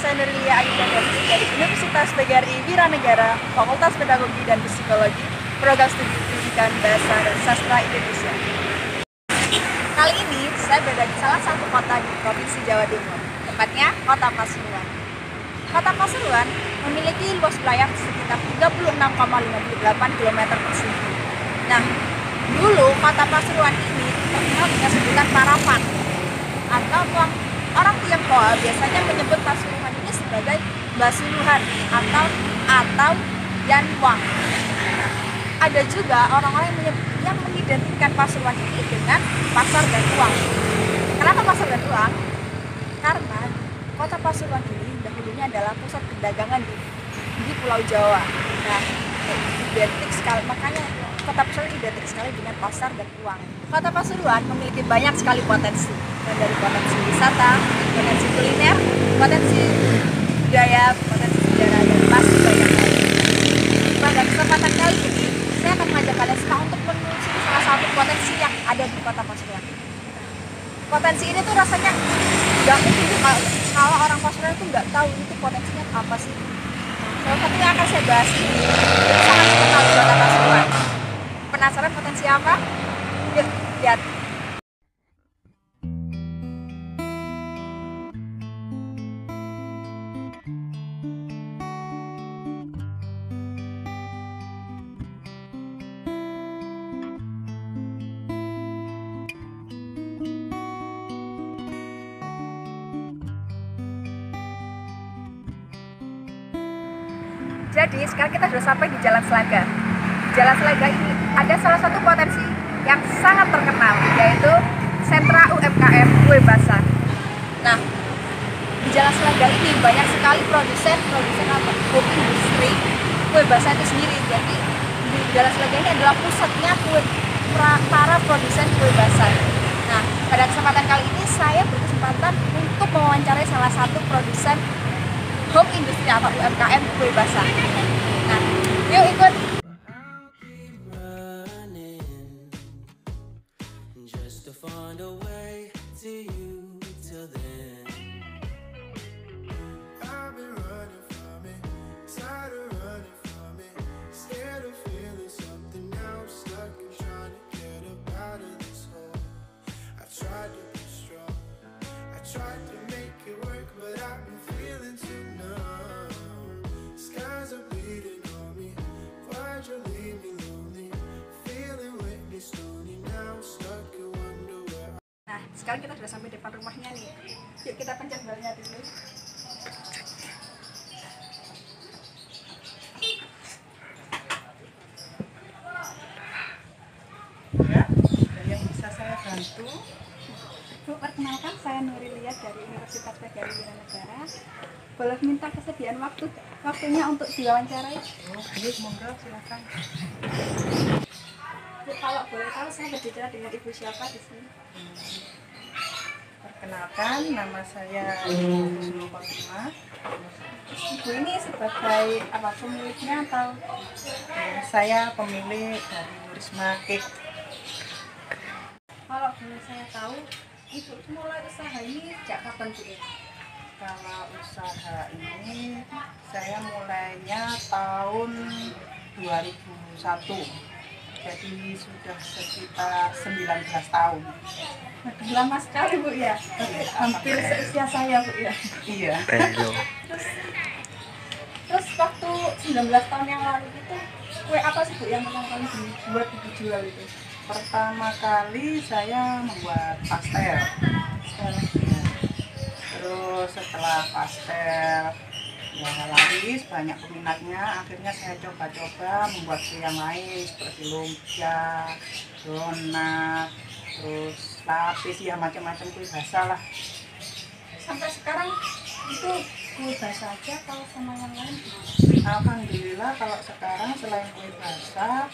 saya Nurilia Aida dari Universitas PGRI Wiranegara, Fakultas Pedagogi dan Psikologi, Program Studi Pendidikan Bahasa dan Sastra Indonesia. Kali ini saya berada di salah satu kota di Provinsi Jawa Timur, tepatnya Kota Pasuruan. Kota Pasuruan memiliki luas wilayah sekitar 36,58 km persegi. Nah, dulu Kota Pasuruan ini terkenal dengan sebutan Parapan, atau orang Tionghoa biasanya menyebut Pasuruan ini sebagai Basuluhan atau Yanwang. Ada juga orang-orang yang mengidentikan Pasuruan ini dengan pasar dan uang. Kenapa pasar dan uang? Karena kota Pasuruan ini dahulunya adalah pusat perdagangan di Pulau Jawa. Nah, identik sekali, makanya kota Pasuruan identik sekali dengan pasar dan uang. Kota Pasuruan memiliki banyak sekali potensi, dari potensi wisata, potensi kuliner, potensi budaya, potensi sejarah, dan masih banyak lagi. Pada kesempatan kali ini, saya akan mengajak kalian semua untuk menelusuri salah satu potensi yang ada di Kota Pasuruan. Potensi ini tuh rasanya nggak mungkin kalau orang Pasuruan tuh nggak tahu itu potensinya apa sih. Salah satu yang akan saya bahas ini sangat terkenal di Kota Pasuruan. Penasaran potensi apa? Yuk, lihat. Jadi sekarang kita sudah sampai di Jalan Selaga. Di Jalan Selaga ini ada salah satu potensi yang sangat terkenal, yaitu sentra UMKM kue basah. Nah, di Jalan Selaga ini banyak sekali produsen apa? Industri kue basah itu sendiri. Jadi di Jalan Selaga ini adalah pusatnya para produsen kue basah. Nah, pada kesempatan kali ini saya berkesempatan untuk mewawancarai salah satu produsen home industri atau UMKM kue basah. Nah, yuk ikut. Nah, sekarang kita sudah sampai depan rumahnya nih. Yuk kita pencet belnya dulu. Ya, ada yang bisa saya bantu? Bu, perkenalkan saya Nurilia dari Universitas PGRI Wiranegara. Boleh minta kesediaan waktunya untuk diwawancarai? Oh, baik, monggo silakan. Bu, kalau boleh tahu saya berbicara dengan ibu siapa di sini? Perkenalkan, nama saya Ibu Fatimah. Ibu ini sebagai apa, pemiliknya atau? Saya pemilik dari Risma Cake. Kalau boleh saya tahu, ibu mulai usaha ini sejak kapan, Bu? Kalau usaha ini saya mulainya tahun 2001. Jadi sudah sekitar 19 tahun. Lama sekali, Bu, ya? Hampir seusia saya, Bu, ya? Iya. Terus waktu 19 tahun yang lalu itu, kue apa sih, Bu, yang pertama kali dibuat dijual itu? Pertama kali saya membuat pastel. Terus setelah pastel ya laris, banyak peminatnya, akhirnya saya coba-coba membuat kue yang lain seperti lumpia, donat, terus lapis, ya macam-macam kue basah lah. Sampai sekarang itu kue basah aja kalau sama yang lain? Alhamdulillah kalau sekarang selain kue basah,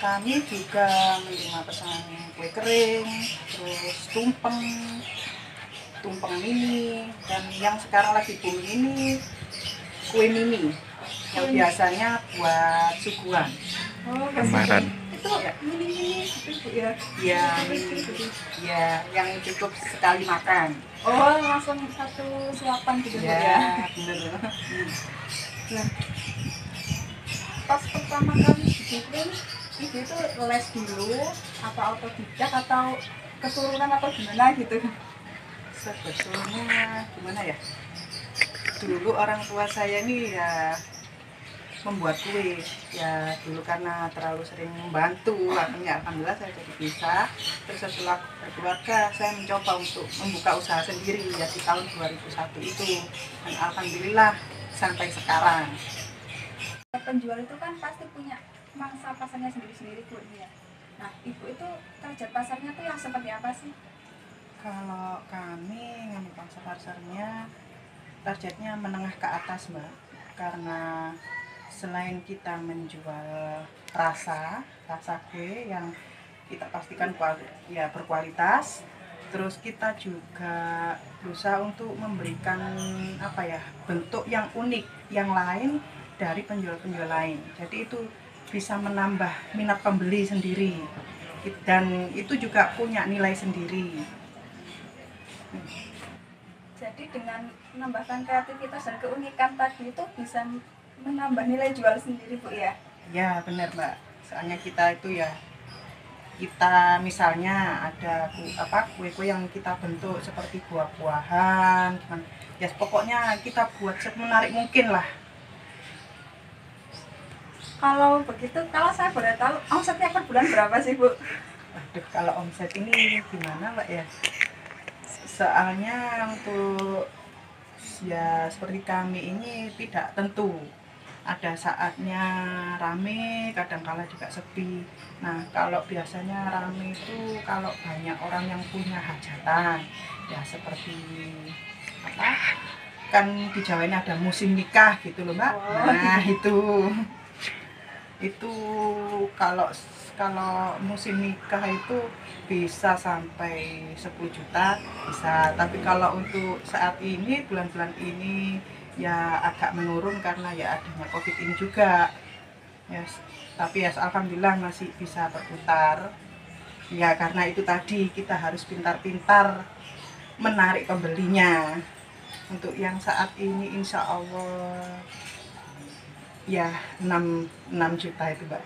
kami juga menerima pesanan kue kering, terus tumpeng mini, dan yang sekarang lagi booming ini kue mini yang biasanya buat suguhan. Oh, Lamaran. itu Ya. mini gitu Bu ya? Ya, Gitu. ya, yang cukup sekali makan. Oh, langsung satu suapan gitu Bu ya? Ya, bener. Nah, pas pertama kali bikin Ibu itu les dulu apa otodidak atau keturunan atau gimana gitu? Sebetulnya gimana ya? Dulu orang tua saya ini ya membuat kue. Ya dulu karena terlalu sering membantu, akhirnya alhamdulillah saya jadi bisa. Terus setelah berkeluarga, saya mencoba untuk membuka usaha sendiri ya di tahun 2001 itu. Dan alhamdulillah sampai sekarang. Penjual itu kan pasti punya mangsa pasarnya sendiri-sendiri Bu ya. Nah, Ibu itu target pasarnya tuh yang seperti apa sih? Kalau kami ngambil pangsa pasarnya, targetnya menengah ke atas Mbak. Karena selain kita menjual rasa kue yang kita pastikan ya berkualitas, terus kita juga berusaha untuk memberikan apa ya, bentuk yang unik, yang lain dari penjual-penjual lain. Jadi itu bisa menambah minat pembeli sendiri dan itu juga punya nilai sendiri. Jadi dengan menambahkan kreativitas dan keunikan tadi itu bisa menambah nilai jual sendiri Bu ya? Ya benar Mbak, soalnya kita itu ya, kita misalnya ada kue-kue yang kita bentuk seperti buah-buahan, ya pokoknya kita buat semenarik mungkin lah. Kalau begitu, kalau saya boleh tahu omsetnya per bulan berapa sih Bu? Aduh, kalau omset ini gimana Mbak ya, soalnya untuk ya seperti kami ini tidak tentu. Ada saatnya rame, kadang-kala juga sepi. Nah, kalau biasanya rame itu kalau banyak orang yang punya hajatan, ya seperti apa? Kan di Jawa ini ada musim nikah gitu loh, Mbak. Nah, itu kalau kalau musim nikah itu bisa sampai 10 juta bisa, tapi kalau untuk saat ini bulan-bulan ini ya agak menurun karena ya adanya COVID ini juga. Ya, tapi ya alhamdulillah masih bisa berputar. Ya karena itu tadi kita harus pintar-pintar menarik pembelinya. Untuk yang saat ini insya Allah ya 6 juta itu Mbak.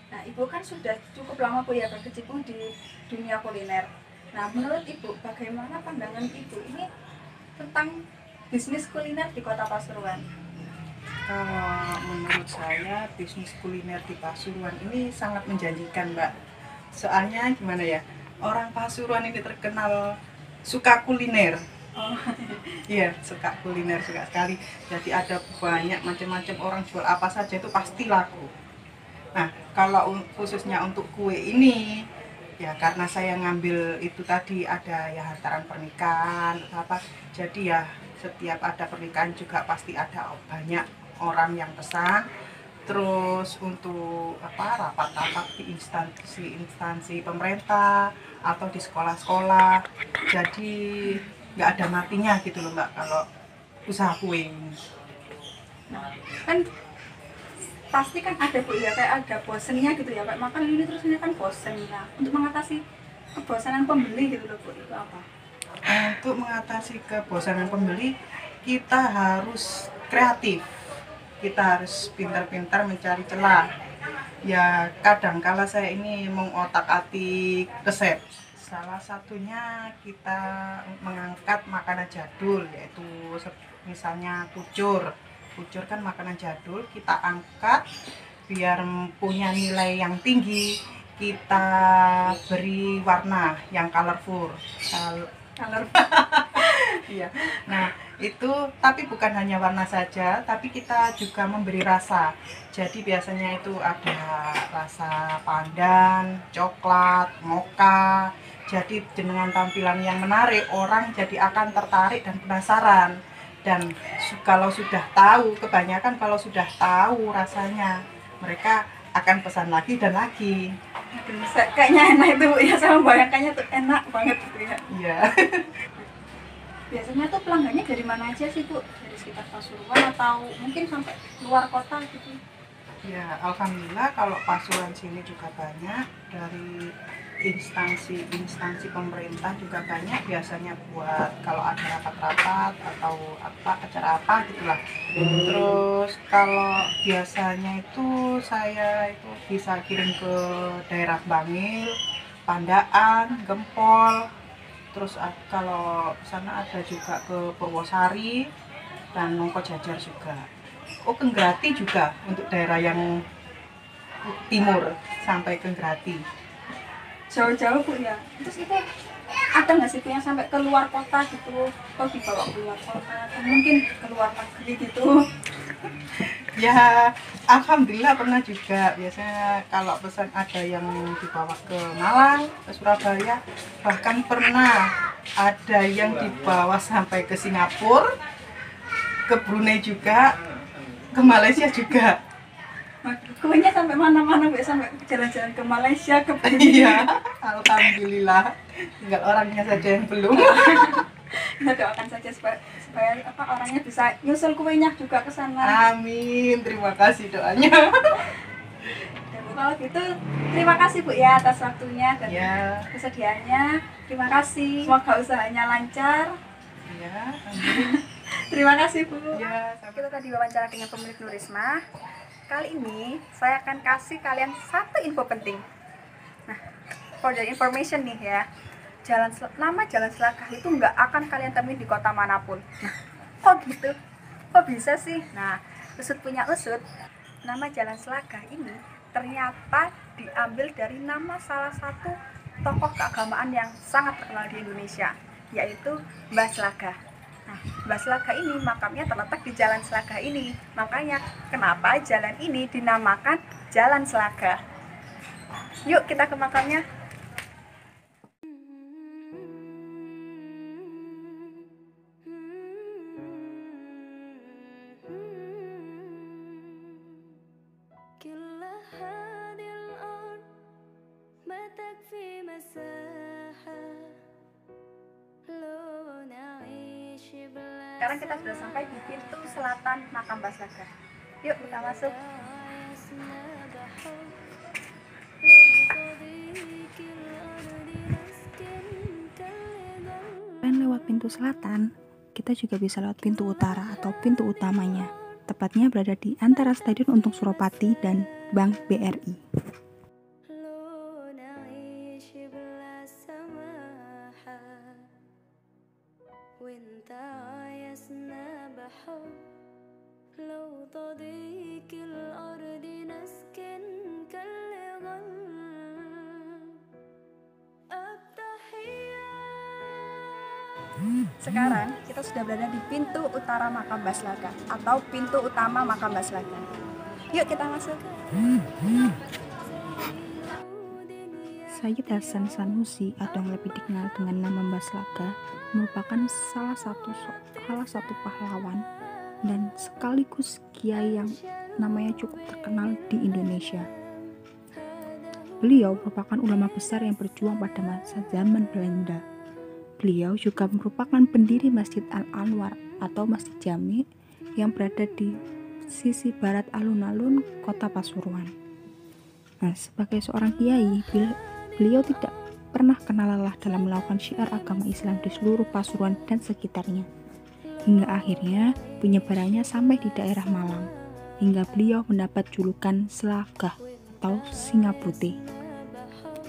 Nah, Ibu kan sudah cukup lama Bu ya berkecimpung di dunia kuliner. Nah, menurut Ibu bagaimana pandangan Ibu ini tentang bisnis kuliner di Kota Pasuruan? Kalau menurut saya bisnis kuliner di Pasuruan ini sangat menjanjikan Mbak. Soalnya gimana ya, orang Pasuruan ini terkenal suka kuliner. Oh, Iya, suka kuliner, suka sekali. Jadi ada banyak macam-macam, orang jual apa saja itu pasti laku. Nah, kalau khususnya untuk kue ini, ya karena saya ngambil itu tadi ada ya hantaran pernikahan apa, jadi ya setiap ada pernikahan juga pasti ada banyak orang yang pesan. Terus untuk apa rapat-rapat di instansi pemerintah atau di sekolah-sekolah, jadi nggak ada matinya gitu loh Mbak kalau usaha kue ini. kan pasti kan ada Bu ya, kayak ada bosennya gitu ya, kayak makan ini terus ini kan bosen. Nah, untuk mengatasi kebosanan pembeli gitu loh Bu, itu apa? Untuk mengatasi kebosanan pembeli, kita harus kreatif, kita harus pintar-pintar mencari celah. Ya kadang kala saya ini mengotak-atik resep. Salah satunya kita mengangkat makanan jadul, yaitu misalnya kucur. Kucur kan makanan jadul, kita angkat biar punya nilai yang tinggi. Kita beri warna yang colorful. Kalau Iya. Nah, itu tapi bukan hanya warna saja, tapi kita juga memberi rasa. Jadi biasanya itu ada rasa pandan, coklat, mocha. Jadi dengan tampilan yang menarik, orang jadi akan tertarik dan penasaran. Dan kalau sudah tahu, kebanyakan kalau sudah tahu rasanya, mereka akan pesan lagi dan lagi. kayaknya enak itu Bu ya, sama bayangkannya tuh enak banget gitu ya. Iya. Biasanya tuh pelanggannya dari mana aja sih Bu? Dari sekitar Pasuruan atau mungkin sampai luar kota gitu? Ya, alhamdulillah kalau Pasuruan sini juga banyak, dari instansi pemerintah juga banyak, biasanya buat kalau ada rapat-rapat atau apa acara apa gitulah. Terus kalau biasanya itu saya itu bisa kirim ke daerah Bangil, Pandaan, Gempol. Terus kalau sana ada juga ke Purwosari dan Nongko Jajar juga. Oh, ke Grati juga untuk daerah yang timur sampai ke Grati. Jauh-jauh Bu ya. Terus itu ada nggak sih Bu yang sampai keluar kota gitu, atau dibawa keluar kota, atau mungkin keluar negeri gitu? Ya, alhamdulillah pernah juga. Biasanya kalau pesan ada yang dibawa ke Malang, ke Surabaya, bahkan pernah ada yang dibawa sampai ke Singapura, ke Brunei juga, ke Malaysia juga. Kuenya sampai mana-mana Bu, sampai jalan-jalan ke Malaysia, ke Brunei. Iya, alhamdulillah. Tinggal orangnya saja yang belum. Kita doakan saja supaya apa orangnya bisa nyusul kuenya juga ke sana. Amin, terima kasih doanya. Ya, Bu, kalau gitu terima kasih Bu ya atas waktunya dan Ya, kesediaannya. Terima kasih. Semoga usahanya lancar. ya, amin. Terima kasih Bu. Ya, sampai Kita tadi wawancara dengan pemilik Nurisma. Kali ini saya akan kasih kalian satu info penting. Nah, for the information nih ya, nama Jalan Selakah itu nggak akan kalian temui di kota manapun. Nah, kok gitu? Kok bisa sih? Nah, usut punya usut, nama Jalan Selakah ini ternyata diambil dari nama salah satu tokoh keagamaan yang sangat terkenal di Indonesia, yaitu Mbah Selagah. Nah, Mbah Selagah ini makamnya terletak di Jalan Selagah ini. Makanya kenapa jalan ini dinamakan Jalan Selagah. Yuk kita ke makamnya. Sekarang kita sudah sampai di pintu selatan makam Mbah Selagah. Yuk kita masuk. Selain lewat pintu selatan, kita juga bisa lewat pintu utara atau pintu utamanya. Tepatnya berada di antara Stadion Untung Suropati dan Bank BRI. Sekarang kita sudah berada di pintu utara makam Mbah Selagah atau pintu utama makam Mbah Selagah. Yuk kita masuk. Sayyid Hasan Sanusi atau yang lebih dikenal dengan nama Mbah Selagah merupakan salah satu pahlawan dan sekaligus kiai yang namanya cukup terkenal di Indonesia. Beliau merupakan ulama besar yang berjuang pada masa zaman Belanda. Beliau juga merupakan pendiri Masjid Al-Anwar atau Masjid Jami yang berada di sisi barat alun-alun kota Pasuruan. Nah, sebagai seorang kiai, beliau tidak pernah kenal lelah dalam melakukan syiar agama Islam di seluruh Pasuruan dan sekitarnya. Hingga akhirnya penyebarannya sampai di daerah Malang, hingga beliau mendapat julukan Selagah atau Singa Putih.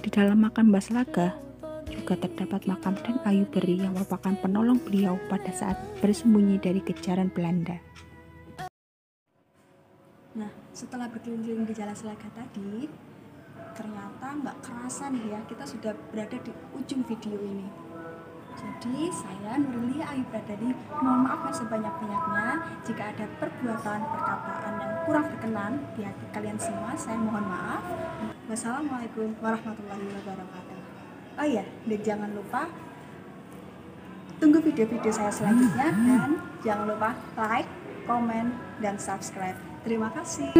Di dalam makam Mbah Selagah juga terdapat makam Dan Ayu Beri yang merupakan penolong beliau pada saat bersembunyi dari kejaran Belanda. Nah, setelah berkeliling di Jalan Selagah tadi, ternyata nggak kerasa nih ya, kita sudah berada di ujung video ini. Jadi saya Nurlia Ayu Pradadi mohon maaf yang sebanyak-banyaknya jika ada perbuatan perkataan yang kurang berkenan di hati kalian semua. Saya mohon maaf. Wassalamualaikum warahmatullahi wabarakatuh. Oh iya, dan jangan lupa tunggu video-video saya selanjutnya dan jangan lupa like, komen, dan subscribe. Terima kasih.